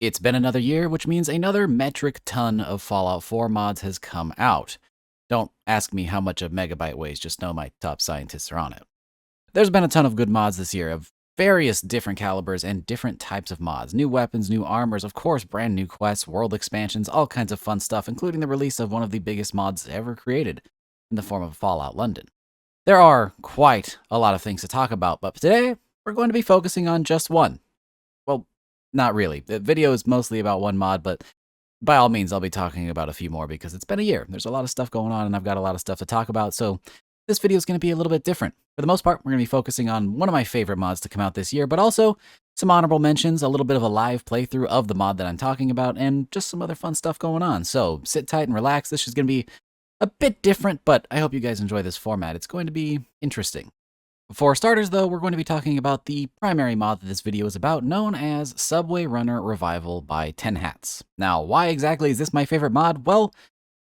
It's been another year, which means another metric ton of Fallout 4 mods has come out. Don't ask me how much a megabyte weighs, just know my top scientists are on it. There's been a ton of good mods this year, of various different calibers and different types of mods. New weapons, new armors, of course, brand new quests, world expansions, all kinds of fun stuff, including the release of one of the biggest mods ever created, in the form of Fallout London. There are quite a lot of things to talk about, but today, we're going to be focusing on just one. Well, not really. The video is mostly about one mod, but by all means, I'll be talking about a few more because it's been a year. There's a lot of stuff going on, and I've got a lot of stuff to talk about, so this video is going to be a little bit different. For the most part, we're going to be focusing on one of my favorite mods to come out this year, but also some honorable mentions, a little bit of a live playthrough of the mod that I'm talking about, and just some other fun stuff going on. So sit tight and relax. This is going to be a bit different, but I hope you guys enjoy this format. It's going to be interesting. For starters, though, we're going to be talking about the primary mod that this video is about, known as Subway Runner Revival by 10 Hats. Now, why exactly is this my favorite mod? Well,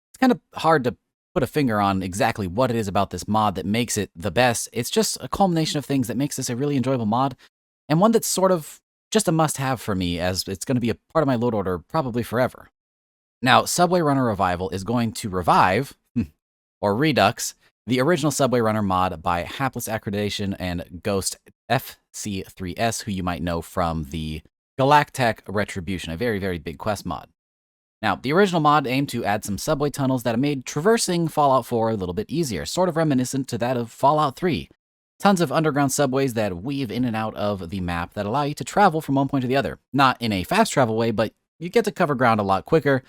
it's kind of hard to put a finger on exactly what it is about this mod that makes it the best. It's just a culmination of things that makes this a really enjoyable mod, and one that's sort of just a must-have for me, as it's going to be a part of my load order probably forever. Now, Subway Runner Revival is going to revive, or redux, the original Subway Runner mod by Hapless Accreditation and Ghost FC3S, who you might know from the Galactech Retribution, a very, very big quest mod. Now, the original mod aimed to add some subway tunnels that made traversing Fallout 4 a little bit easier, sort of reminiscent to that of Fallout 3. Tons of underground subways that weave in and out of the map that allow you to travel from one point to the other. Not in a fast travel way, but you get to cover ground a lot quicker,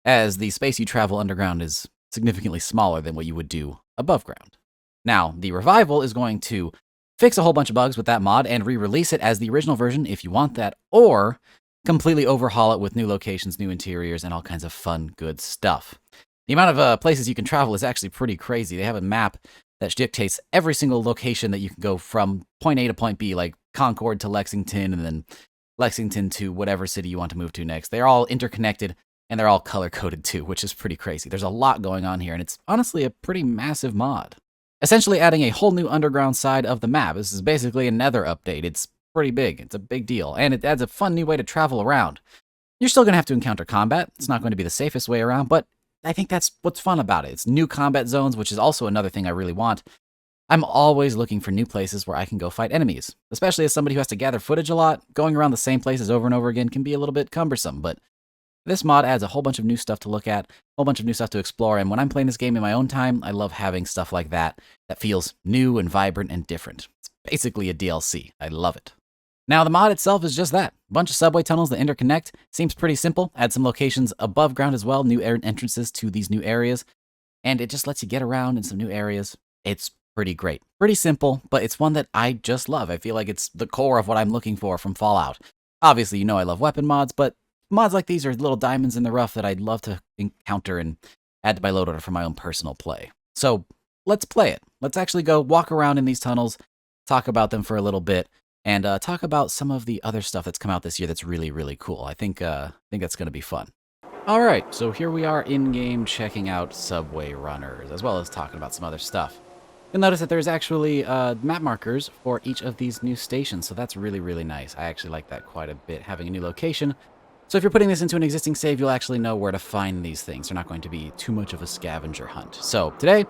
as the space you travel underground is significantly smaller than what you would do above ground. Now, the Revival is going to fix a whole bunch of bugs with that mod and re-release it as the original version if you want that, or completely overhaul it with new locations, new interiors, and all kinds of fun, good stuff. The amount of places you can travel is actually pretty crazy. They have a map that dictates every single location that you can go from point A to point B, like Concord to Lexington, and then Lexington to whatever city you want to move to next. They're all interconnected, and they're all color-coded too, which is pretty crazy. There's a lot going on here, and it's honestly a pretty massive mod. Essentially adding a whole new underground side of the map. This is basically a Nether update. It's pretty big. It's a big deal, and it adds a fun new way to travel around. You're still going to have to encounter combat. It's not going to be the safest way around, but I think that's what's fun about it. It's new combat zones, which is also another thing I really want. I'm always looking for new places where I can go fight enemies, especially as somebody who has to gather footage a lot. Going around the same places over and over again can be a little bit cumbersome, but this mod adds a whole bunch of new stuff to look at, a whole bunch of new stuff to explore, and when I'm playing this game in my own time, I love having stuff like that that feels new and vibrant and different. It's basically a DLC. I love it. Now, the mod itself is just that. A bunch of subway tunnels that interconnect. Seems pretty simple. Add some locations above ground as well, new entrances to these new areas, and it just lets you get around in some new areas. It's pretty great. Pretty simple, but it's one that I just love. I feel like it's the core of what I'm looking for from Fallout. Obviously, you know I love weapon mods, but mods like these are little diamonds in the rough that I'd love to encounter and add to my load order for my own personal play. So let's play it. Let's actually go walk around in these tunnels, talk about them for a little bit, and talk about some of the other stuff that's come out this year that's really, really cool. I think that's going to be fun. All right, so here we are in-game checking out Subway Runners, as well as talking about some other stuff. You'll notice that there's actually map markers for each of these new stations, so that's really, really nice. I actually like that quite a bit, having a new location. So if you're putting this into an existing save, you'll actually know where to find these things. They're not going to be too much of a scavenger hunt. So today,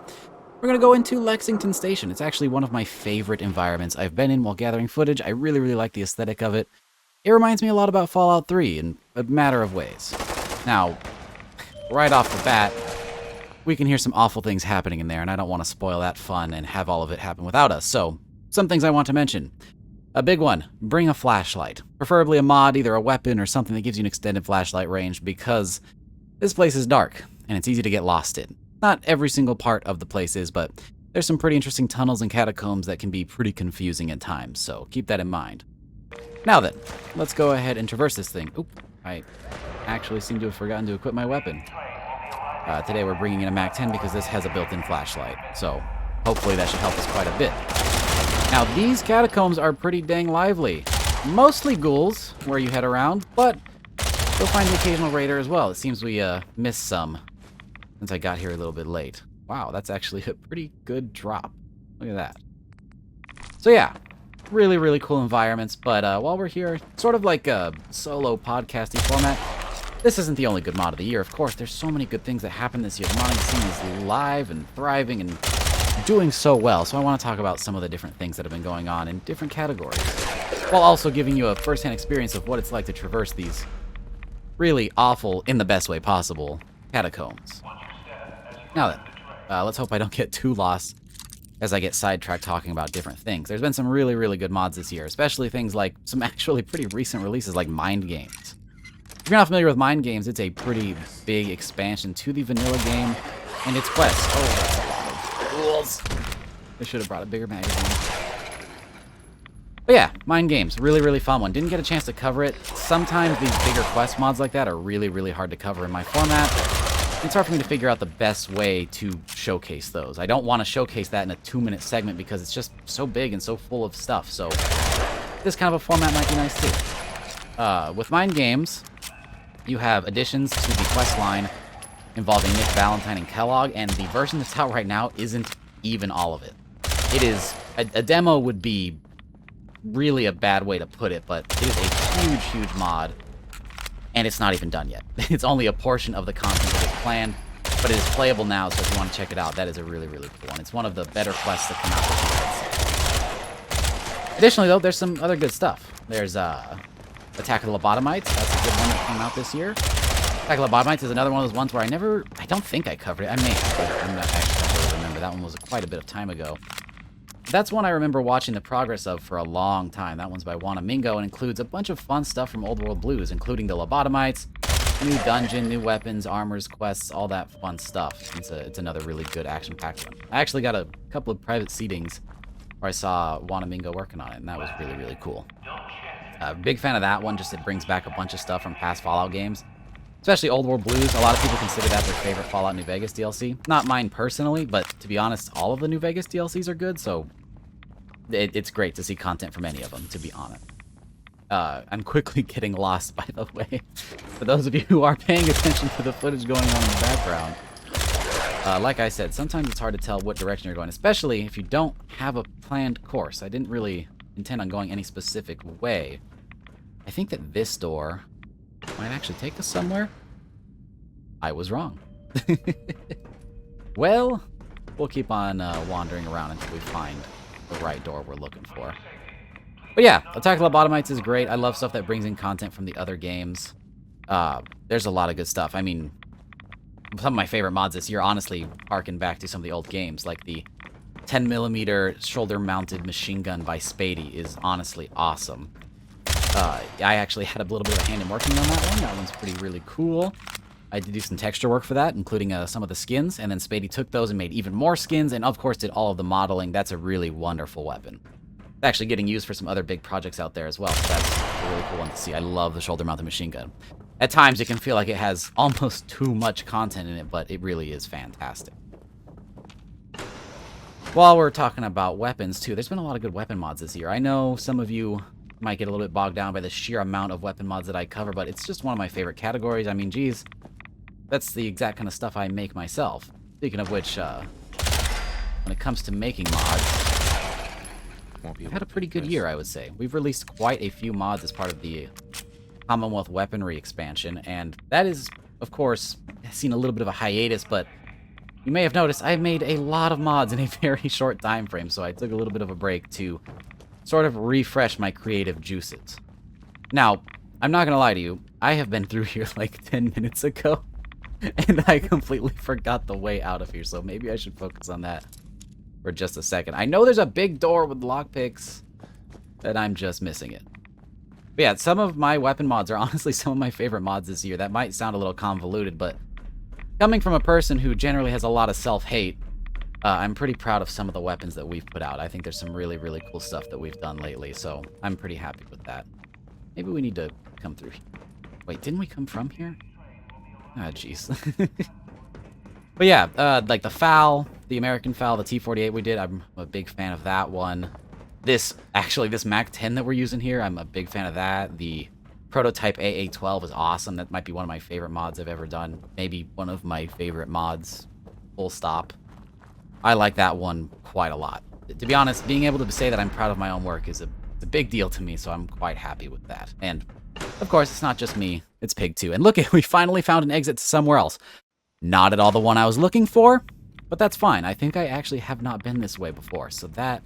we're going to go into Lexington Station. It's actually one of my favorite environments I've been in while gathering footage. I really, really like the aesthetic of it. It reminds me a lot about Fallout 3 in a matter of ways. Now, right off the bat, we can hear some awful things happening in there, and I don't want to spoil that fun and have all of it happen without us. So, some things I want to mention. A big one, bring a flashlight. Preferably a mod, either a weapon or something that gives you an extended flashlight range, because this place is dark, and it's easy to get lost in. Not every single part of the place is, but there's some pretty interesting tunnels and catacombs that can be pretty confusing at times, so keep that in mind. Now then, let's go ahead and traverse this thing. Oop, I actually seem to have forgotten to equip my weapon. Today we're bringing in a MAC-10 because this has a built-in flashlight, so hopefully that should help us quite a bit. Now, these catacombs are pretty dang lively. Mostly ghouls, where you head around, but you'll find the occasional raider as well. It seems we missed some since I got here a little bit late. Wow, that's actually a pretty good drop. Look at that. So yeah, Really, really cool environments. But while we're here, sort of like a solo podcasting format, this isn't the only good mod of the year. Of course, there's so many good things that happened this year. The modding scene is live and thriving and doing so well. So I want to talk about some of the different things that have been going on in different categories, while also giving you a first-hand experience of what it's like to traverse these really awful, in the best way possible, catacombs. Now then, let's hope I don't get too lost as I get sidetracked talking about different things. There's been some really, really good mods this year, especially things like some actually pretty recent releases like Mind Games. If you're not familiar with Mind Games, it's a pretty big expansion to the vanilla game and its quest. Oh, that's a lot of rules. I should have brought a bigger magazine. But yeah, Mind Games, really, really fun one. Didn't get a chance to cover it. Sometimes these bigger quest mods like that are really, really hard to cover in my format. It's hard for me to figure out the best way to showcase those. I don't want to showcase that in a 2-minute segment because it's just so big and so full of stuff. So this kind of a format might be nice too. With Mind Games, you have additions to the quest line involving Nick Valentine and Kellogg, and the version that's out right now isn't even all of it. It is a demo would be really a bad way to put it, but it is a huge, huge mod, and it's not even done yet. It's only a portion of the content that is planned, but it is playable now, so if you want to check it out, that is a really, really cool one. It's one of the better quests that come out this year. Additionally, though, there's some other good stuff. There's Attack of the Lobotomites. That's a good one that came out this year. Attack of the Lobotomites is another one of those ones where I don't think I covered it. I may have, but I'm not actually sure to remember. That one was quite a bit of time ago. That's one I remember watching the progress of for a long time. That one's by Wanamingo and includes a bunch of fun stuff from Old World Blues, including the Lobotomites, new dungeon, new weapons, armors, quests, all that fun stuff. It's another really good action-packed one. I actually got a couple of private seedings where I saw Wanamingo working on it, and that was really, really cool. Big fan of that one, just it brings back a bunch of stuff from past Fallout games, especially Old World Blues. A lot of people consider that their favorite Fallout New Vegas DLC. Not mine personally, but to be honest, all of the New Vegas DLCs are good, so it's great to see content from any of them, to be honest. I'm quickly getting lost, by the way. For those of you who are paying attention to the footage going on in the background, like I said, sometimes it's hard to tell what direction you're going, especially if you don't have a planned course. I didn't really intend on going any specific way. I think that this door might actually take us somewhere. I was wrong. Well, we'll keep on wandering around until we find the right door we're looking for. But yeah, Attack of the Lobotomites is great. I love stuff that brings in content from the other games. There's a lot of good stuff. I mean, some of my favorite mods this year honestly harken back to some of the old games, like the 10mm shoulder-mounted machine gun by Spady is honestly awesome. I actually had a little bit of a hand in working on that one. That one's really cool. I did do some texture work for that, including some of the skins, and then Spady took those and made even more skins, and of course did all of the modeling. That's a really wonderful weapon. It's actually getting used for some other big projects out there as well, so that's a really cool one to see. I love the shoulder-mounted machine gun. At times, it can feel like it has almost too much content in it, but it really is fantastic. While we're talking about weapons, too, there's been a lot of good weapon mods this year. I know some of you might get a little bit bogged down by the sheer amount of weapon mods that I cover, but it's just one of my favorite categories. I mean, geez, that's the exact kind of stuff I make myself. Speaking of which, when it comes to making mods, we've had a pretty good year, I would say. We've released quite a few mods as part of the Commonwealth Weaponry expansion, and that is, of course, seen a little bit of a hiatus, but you may have noticed I made a lot of mods in a very short time frame, so I took a little bit of a break to sort of refresh my creative juices. Now, I'm not gonna lie to you, I have been through here like 10 minutes ago, and I completely forgot the way out of here, so maybe I should focus on that for just a second. I know there's a big door with lockpicks, and I'm just missing it. But yeah, some of my weapon mods are honestly some of my favorite mods this year. That might sound a little convoluted, but coming from a person who generally has a lot of self-hate, I'm pretty proud of some of the weapons that we've put out. I think there's some really cool stuff that we've done lately, so I'm pretty happy with that. Maybe we need to come through here. Wait, didn't we come from here? Ah, jeez. But yeah, like the FAL, the American FAL, the T-48 we did, I'm a big fan of that one. This MAC-10 that we're using here, I'm a big fan of that. The prototype AA-12 is awesome. That might be one of my favorite mods I've ever done. Maybe one of my favorite mods, full stop. I like that one quite a lot. to be honest, being able to say that I'm proud of my own work is a big deal to me, so I'm quite happy with that. And, of course, it's not just me, it's Pig too. And look, we finally found an exit to somewhere else. Not at all the one I was looking for, but that's fine. I think I actually have not been this way before, so that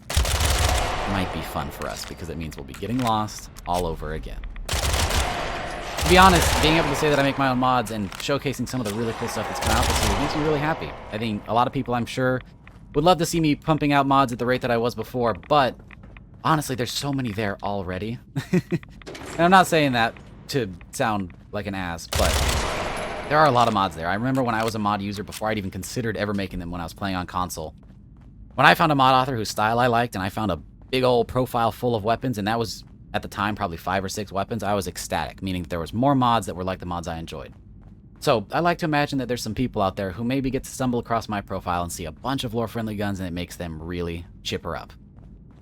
might be fun for us, because it means we'll be getting lost all over again. To be honest, being able to say that I make my own mods and showcasing some of the really cool stuff that's come out this year makes me really happy. I think a lot of people, I'm sure, would love to see me pumping out mods at the rate that I was before, but honestly, there's so many there already. And I'm not saying that to sound like an ass, but there are a lot of mods there. I remember when I was a mod user before I'd even considered ever making them when I was playing on console. When I found a mod author whose style I liked, and I found a big old profile full of weapons, and that was, at the time, probably 5 or 6 weapons, I was ecstatic, meaning that there was more mods that were like the mods I enjoyed. So, I like to imagine that there's some people out there who maybe get to stumble across my profile and see a bunch of lore-friendly guns, and it makes them really chipper up.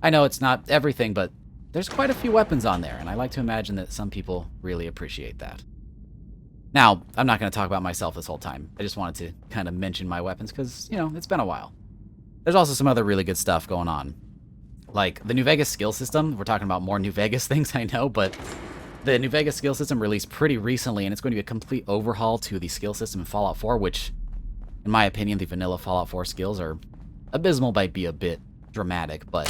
I know it's not everything, but there's quite a few weapons on there, and I like to imagine that some people really appreciate that. Now, I'm not going to talk about myself this whole time. I just wanted to kind of mention my weapons, because, you know, it's been a while. There's also some other really good stuff going on. Like, the New Vegas skill system. We're talking about more New Vegas things, I know, but the New Vegas skill system released pretty recently, and it's going to be a complete overhaul to the skill system in Fallout 4, which, in my opinion, the vanilla Fallout 4 skills are abysmal by be a bit dramatic, but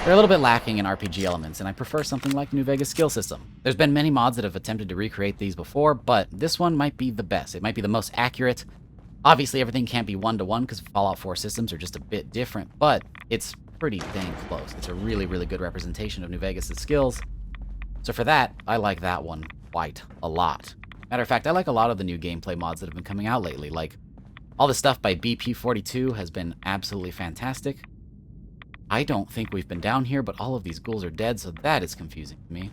they're a little bit lacking in RPG elements, and I prefer something like New Vegas skill system. There's been many mods that have attempted to recreate these before, but this one might be the best. It might be the most accurate. Obviously, everything can't be one-to-one because Fallout 4 systems are just a bit different, but it's pretty dang close. It's a really, really good representation of New Vegas' skills. So for that, I like that one quite a lot. Matter of fact, I like a lot of the new gameplay mods that have been coming out lately. Like, all the stuff by BP42 has been absolutely fantastic. I don't think we've been down here, but all of these ghouls are dead, so that is confusing to me.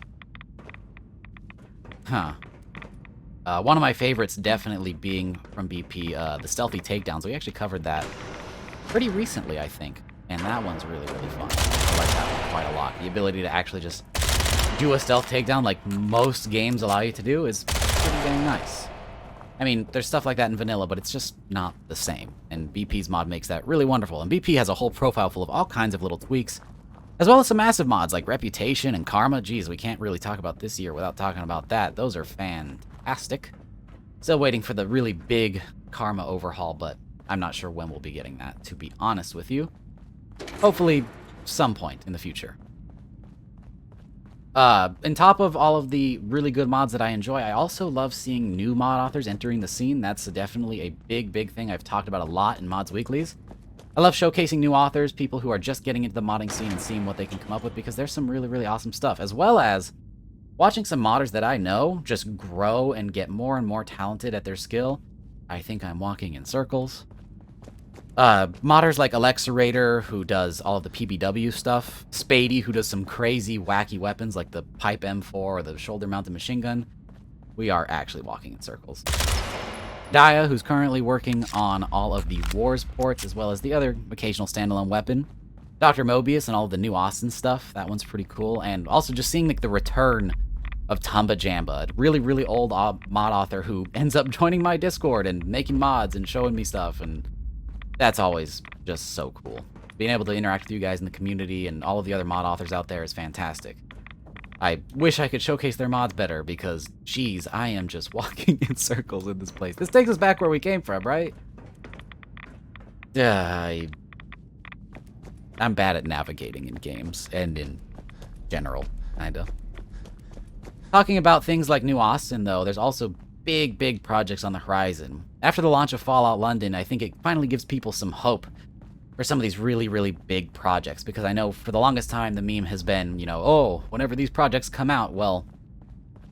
Huh. One of my favorites definitely being from BP, the stealthy takedowns. We actually covered that pretty recently, I think. And that one's really, really fun. I like that one quite a lot. The ability to actually just do a stealth takedown like most games allow you to do is pretty dang nice. I mean, there's stuff like that in vanilla, but it's just not the same. And BP's mod makes that really wonderful. And BP has a whole profile full of all kinds of little tweaks, as well as some massive mods like Reputation and Karma. Geez, we can't really talk about this year without talking about that. Those are fantastic. Still waiting for the really big Karma overhaul, but I'm not sure when we'll be getting that, to be honest with you. Hopefully, some point in the future. On top of all of the really good mods that I enjoy, I also love seeing new mod authors entering the scene. That's definitely a big, big thing I've talked about a lot in Mods Weeklies. I love showcasing new authors, people who are just getting into the modding scene and seeing what they can come up with, because there's some really, really awesome stuff, as well as watching some modders that I know just grow and get more and more talented at their skill. I think I'm walking in circles. Modders like Alexarator, who does all of the PBW stuff. Spady, who does some crazy, wacky weapons like the Pipe M4 or the shoulder-mounted machine gun. We are actually walking in circles. Daya, who's currently working on all of the Wars ports, as well as the other occasional standalone weapon. Dr. Mobius and all of the new Austin stuff. That one's pretty cool. And also just seeing like the return of Tumba Jamba, a really, really old mod author who ends up joining my Discord and making mods and showing me stuff, and that's always just so cool. Being able to interact with you guys in the community and all of the other mod authors out there is fantastic. I wish I could showcase their mods better because, geez, I am just walking in circles in this place. This takes us back where we came from, right? I'm bad at navigating in games and in general, kinda. Talking about things like New Austin, though, there's also big, big projects on the horizon. After the launch of Fallout London, I think it finally gives people some hope for some of these really, really big projects, because I know for the longest time the meme has been, you know, oh, whenever these projects come out, well,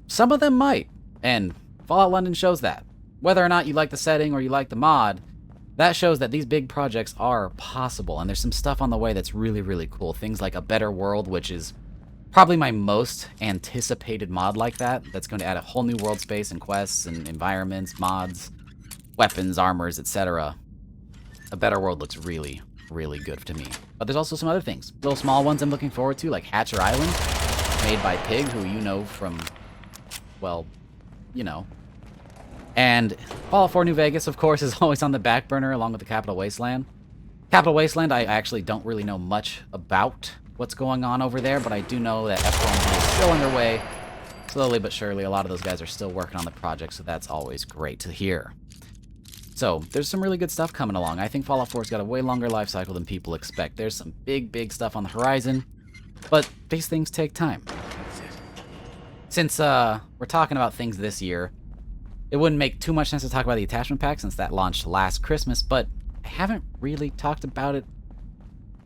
some of them might, and Fallout London shows that. Whether or not you like the setting or you like the mod, that shows that these big projects are possible, and there's some stuff on the way that's really, really cool. Things like A Better World, which is probably my most anticipated mod like that. That's going to add a whole new world space and quests and environments, mods, weapons, armors, etc. A Better World looks really, really good to me. But there's also some other things. Little small ones I'm looking forward to, like Hatcher Island, made by Pig, who you know from, well, you know. And Fallout 4 New Vegas, of course, is always on the back burner along with the Capital Wasteland. Capital Wasteland, I actually don't really know much about what's going on over there, but I do know that F1 is still underway. Slowly but surely, a lot of those guys are still working on the project, so that's always great to hear. So, there's some really good stuff coming along. I think Fallout 4's got a way longer life cycle than people expect. There's some big stuff on the horizon, but these things take time. Since we're talking about things this year, it wouldn't make too much sense to talk about the attachment pack since that launched last Christmas, but I haven't really talked about it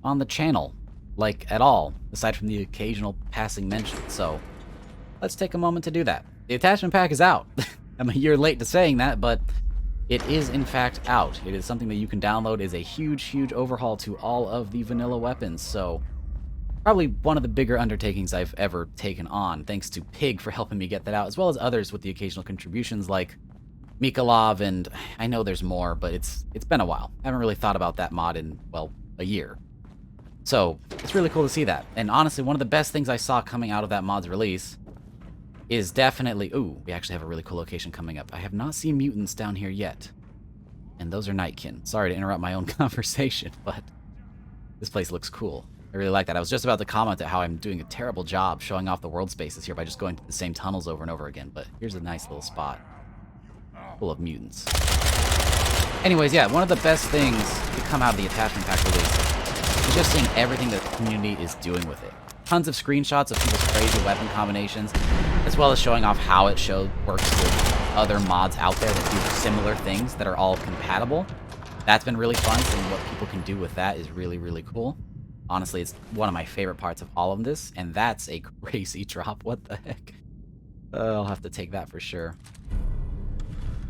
on the channel, like, at all, aside from the occasional passing mention, so let's take a moment to do that. The attachment pack is out. I'm a year late to saying that, but it is in fact out. It is something that you can download. It is a huge overhaul to all of the vanilla weapons, so probably one of the bigger undertakings I've ever taken on, thanks to Pig for helping me get that out, as well as others with the occasional contributions like Mikolov, and I know there's more, but it's been a while. I haven't really thought about that mod in, well, a year. So, it's really cool to see that. And honestly, one of the best things I saw coming out of that mod's release is definitely... Ooh, we actually have a really cool location coming up. I have not seen mutants down here yet. And those are Nightkin. Sorry to interrupt my own conversation, but this place looks cool. I really like that. I was just about to comment at how I'm doing a terrible job showing off the world spaces here by just going to the same tunnels over and over again, but here's a nice little spot full of mutants. Anyways, yeah, one of the best things to come out of the attachment pack release is just seeing everything that the community is doing with it. Tons of screenshots of people's crazy weapon combinations, as well as showing off how it works with other mods out there that do similar things that are all compatible. That's been really fun, seeing what people can do with that is really cool. Honestly, it's one of my favorite parts of all of this, and that's a crazy drop. What the heck? I'll have to take that for sure.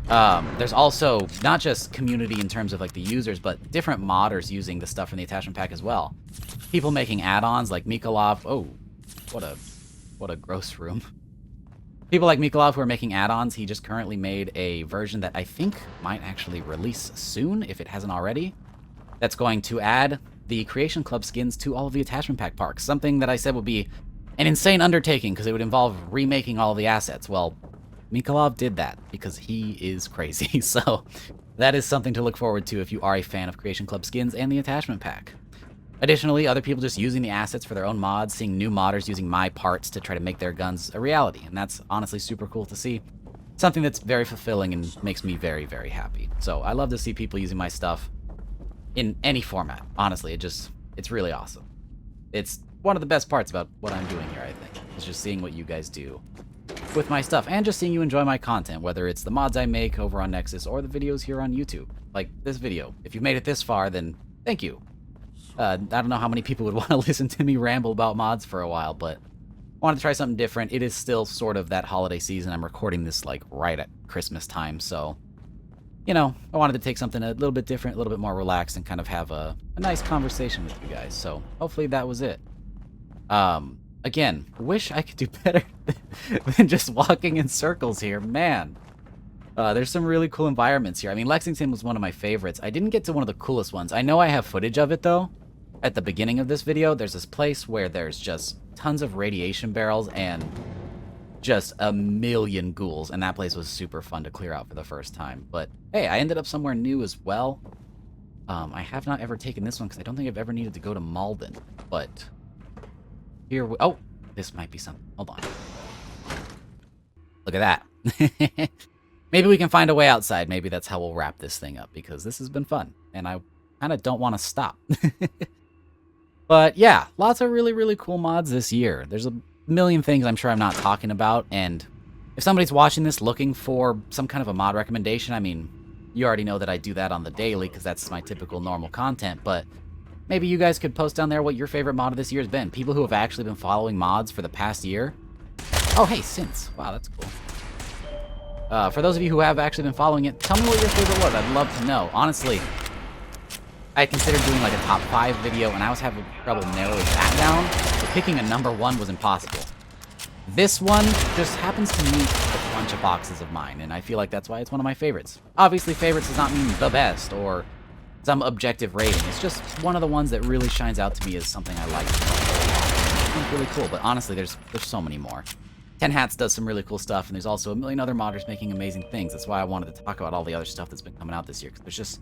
There's also not just community in terms of like the users, but different modders using the stuff from the attachment pack as well. People making add-ons like Mikolov. Oh, what a gross room. People like Mikolov who are making add-ons. He just currently made a version that I think might actually release soon, if it hasn't already. That's going to add the Creation Club skins to all of the attachment pack parks. Something that I said would be an insane undertaking because it would involve remaking all of the assets. Well, Mikolov did that because he is crazy. So that is something to look forward to if you are a fan of Creation Club skins and the attachment pack. Additionally, other people just using the assets for their own mods, seeing new modders using my parts to try to make their guns a reality. And that's honestly super cool to see. Something that's very fulfilling and makes me very happy. So I love to see people using my stuff in any format. Honestly, it's really awesome. It's one of the best parts about what I'm doing here, I think, is just seeing what you guys do with my stuff, and just seeing you enjoy my content, whether it's the mods I make over on Nexus or the videos here on YouTube. Like this video. If you've made it this far, then thank you. I don't know how many people would want to listen to me ramble about mods for a while, but I wanted to try something different. It is still sort of that holiday season. I'm recording this like right at Christmas time, so you know, I wanted to take something a little bit different, a little bit more relaxed, and kind of have a nice conversation with you guys. So hopefully that was it. Again, wish I could do better than just walking in circles here. Man, there's some really cool environments here. I mean, Lexington was one of my favorites. I didn't get to one of the coolest ones. I know I have footage of it, though. At the beginning of this video, there's this place where there's just tons of radiation barrels and just a million ghouls, and that place was super fun to clear out for the first time. But hey, I ended up somewhere new as well. I have not ever taken this one because I don't think I've ever needed to go to Malden, but here we... Oh, this might be something. Hold on. Look at that. Maybe we can find a way outside. Maybe that's how we'll wrap this thing up, because this has been fun, and I kind of don't want to stop. But yeah, lots of really cool mods this year. There's a million things I'm sure I'm not talking about, and if somebody's watching this looking for some kind of a mod recommendation, I mean, you already know that I do that on the daily because that's my typical normal content, but maybe you guys could post down there what your favorite mod of this year has been. People who have actually been following mods for the past year. Oh, hey, Synths. Wow, that's cool. For those of you who have actually been following it, tell me what your favorite was. I'd love to know. Honestly, I considered doing like a top 5 video, and I was having trouble narrowing that down. So picking a number 1 was impossible. This one just happens to meet a bunch of boxes of mine, and I feel like that's why it's one of my favorites. Obviously, favorites does not mean the best or some objective rating. It's just one of the ones that really shines out to me as something I like. It's really cool, but honestly, there's so many more. 10 Hats does some really cool stuff, and there's also a million other modders making amazing things. That's why I wanted to talk about all the other stuff that's been coming out this year, because there's just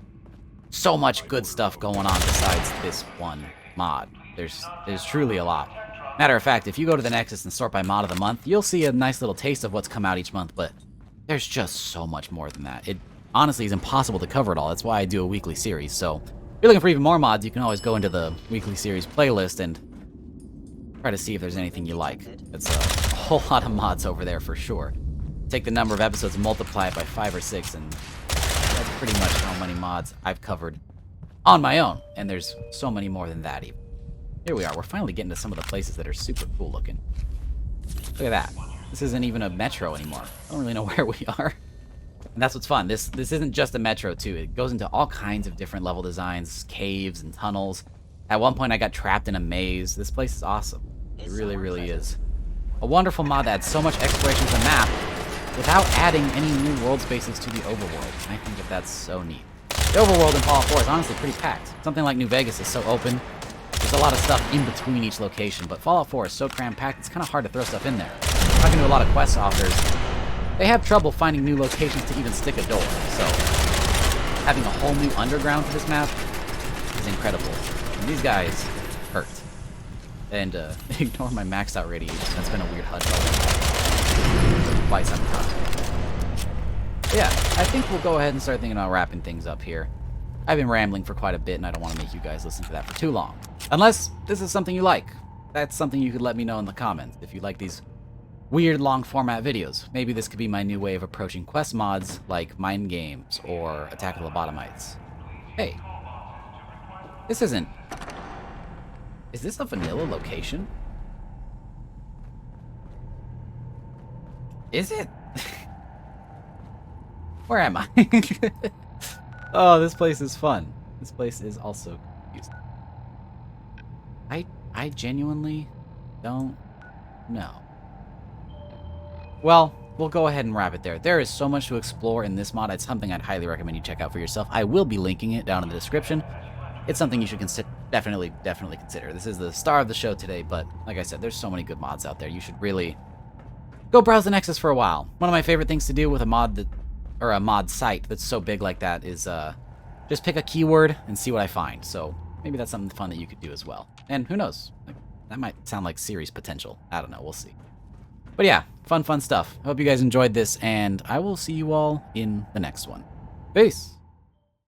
so much good stuff going on besides this one mod. There's truly a lot. Matter of fact, if you go to the Nexus and sort by mod of the month, you'll see a nice little taste of what's come out each month, but there's just so much more than that. It honestly is impossible to cover it all. That's why I do a weekly series. So if you're looking for even more mods, you can always go into the weekly series playlist and try to see if there's anything you like. It's a whole lot of mods over there for sure. Take the number of episodes and multiply it by 5 or 6, and that's pretty much how many mods I've covered on my own. And there's so many more than that even. Here we are. We're finally getting to some of the places that are super cool looking. Look at that. This isn't even a metro anymore. I don't really know where we are. And that's what's fun. This isn't just a metro, too. It goes into all kinds of different level designs, caves and tunnels. At one point, I got trapped in a maze. This place is awesome. It really, really is. A wonderful mod that adds so much exploration to the map without adding any new world spaces to the overworld. I think that that's so neat. The overworld in Fallout 4 is honestly pretty packed. Something like New Vegas is so open. There's a lot of stuff in between each location, but Fallout 4 is so cram-packed, it's kind of hard to throw stuff in there. Talking to a lot of quest authors, they have trouble finding new locations to even stick a door, so having a whole new underground for this map is incredible. And these guys hurt. And ignore my maxed out radiation. That's been a weird HUD for quite some time. But yeah, I think we'll go ahead and start thinking about wrapping things up here. I've been rambling for quite a bit, and I don't want to make you guys listen to that for too long. Unless this is something you like. That's something you could let me know in the comments, if you like these weird long format videos. Maybe this could be my new way of approaching quest mods like Mind Games or Attack of the Lobotomites. Hey. This isn't... Is this a vanilla location? Is it? Where am I? Oh, this place is fun. This place is also confusing. I genuinely don't know. Well, we'll go ahead and wrap it there. There is so much to explore in this mod. It's something I'd highly recommend you check out for yourself. I will be linking it down in the description. It's something you should definitely consider. This is the star of the show today, but like I said, there's so many good mods out there. You should really go browse the Nexus for a while. One of my favorite things to do with a mod or a mod site that's so big like that is just pick a keyword and see what I find. So maybe that's something fun that you could do as well. And who knows? That might sound like series potential. I don't know. We'll see. But yeah, fun stuff. I hope you guys enjoyed this, and I will see you all in the next one. Peace!